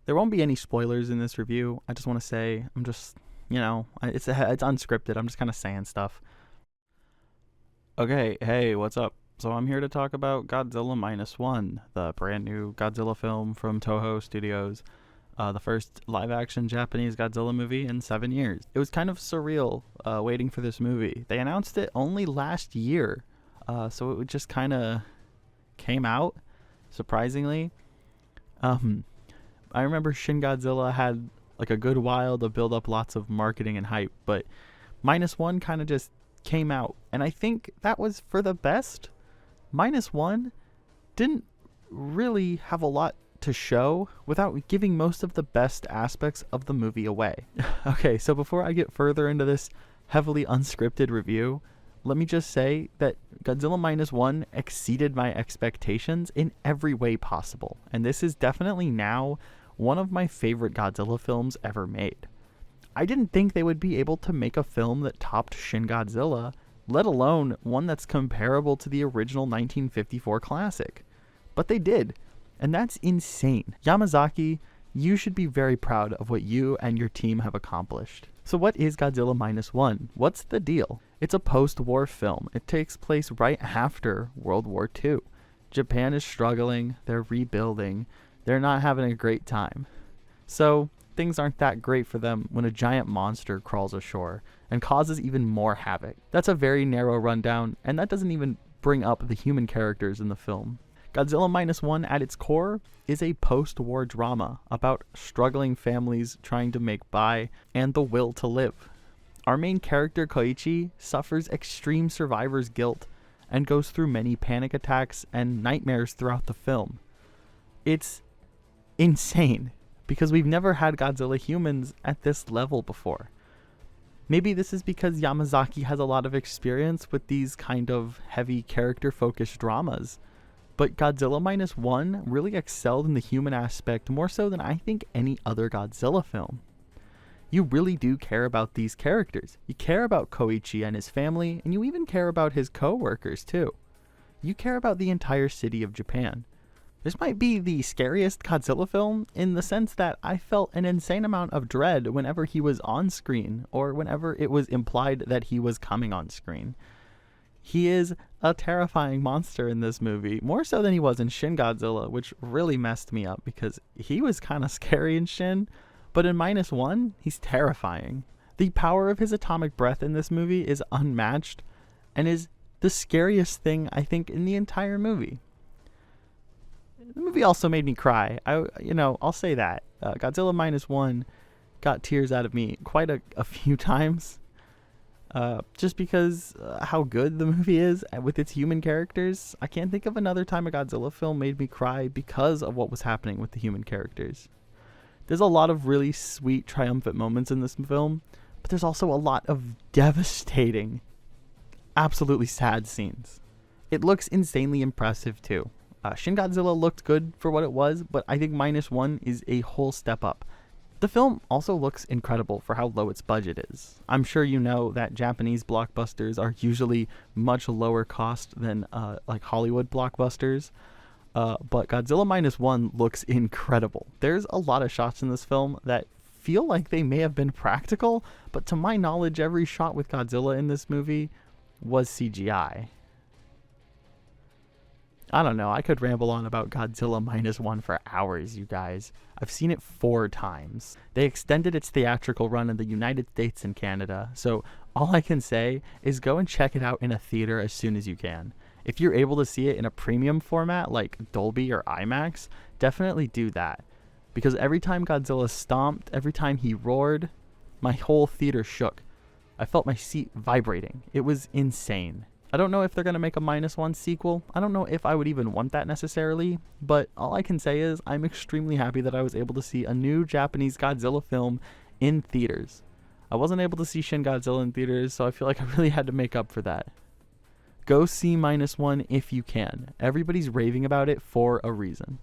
There won't be any spoilers in this review. I just want to say, it's unscripted. I'm just kind of saying stuff. Okay, hey, what's up? So I'm here to talk about Godzilla Minus One, the brand new Godzilla film from Toho Studios, the first live-action Japanese Godzilla movie in 7 years. It was kind of surreal waiting for this movie. They announced it only last year, so it just kind of came out, surprisingly. I remember Shin Godzilla had like a good while to build up lots of marketing and hype, but Minus One kind of just came out, and I think that was for the best. Minus One didn't really have a lot to show without giving most of the best aspects of the movie away. Okay, so before I get further into this heavily unscripted review, let me just say that Godzilla Minus One exceeded my expectations in every way possible, and this is definitely now one of my favorite Godzilla films ever made. I didn't think they would be able to make a film that topped Shin Godzilla, let alone one that's comparable to the original 1954 classic. But they did, and that's insane. Yamazaki, you should be very proud of what you and your team have accomplished. So what is Godzilla Minus One? What's the deal? It's a post-war film. It takes place right after World War II. Japan is struggling, they're rebuilding, they're not having a great time. So things aren't that great for them when a giant monster crawls ashore and causes even more havoc. That's a very narrow rundown, and that doesn't even bring up the human characters in the film. Godzilla Minus One at its core is a post-war drama about struggling families trying to make by and the will to live. Our main character Koichi suffers extreme survivor's guilt and goes through many panic attacks and nightmares throughout the film. It's insane because we've never had Godzilla humans at this level before. Maybe this is because Yamazaki has a lot of experience with these kind of heavy character-focused dramas. But Godzilla Minus One really excelled in the human aspect more so than I think any other Godzilla film. You really do care about these characters. You care about Koichi and his family, and you even care about his co-workers too. You care about the entire city of Japan. This might be the scariest Godzilla film in the sense that I felt an insane amount of dread whenever he was on screen or whenever it was implied that he was coming on screen. He is a terrifying monster in this movie, more so than he was in Shin Godzilla, which really messed me up because he was kind of scary in Shin, but in Minus One, he's terrifying. The power of his atomic breath in this movie is unmatched and is the scariest thing I think in the entire movie. The movie also made me cry. I'll say that. Godzilla Minus One got tears out of me quite a few times. Just because how good the movie is with its human characters. I can't think of another time a Godzilla film made me cry because of what was happening with the human characters. There's a lot of really sweet, triumphant moments in this film, but there's also a lot of devastating, absolutely sad scenes. It looks insanely impressive too. Shin Godzilla looked good for what it was, but I think Minus One is a whole step up. The film also looks incredible for how low its budget is. I'm sure you know that Japanese blockbusters are usually much lower cost than like Hollywood blockbusters, but Godzilla Minus One looks incredible. There's a lot of shots in this film that feel like they may have been practical, but to my knowledge, every shot with Godzilla in this movie was CGI. I don't know, I could ramble on about Godzilla Minus One for hours, you guys. I've seen it 4 times. They extended its theatrical run in the United States and Canada, so all I can say is go and check it out in a theater as soon as you can. If you're able to see it in a premium format like Dolby or IMAX, definitely do that. Because every time Godzilla stomped, every time he roared, my whole theater shook. I felt my seat vibrating. It was insane. I don't know if they're going to make a Minus One sequel. I don't know if I would even want that necessarily, but all I can say is I'm extremely happy that I was able to see a new Japanese Godzilla film in theaters. I wasn't able to see Shin Godzilla in theaters, so I feel like I really had to make up for that. Go see Minus One if you can. Everybody's raving about it for a reason.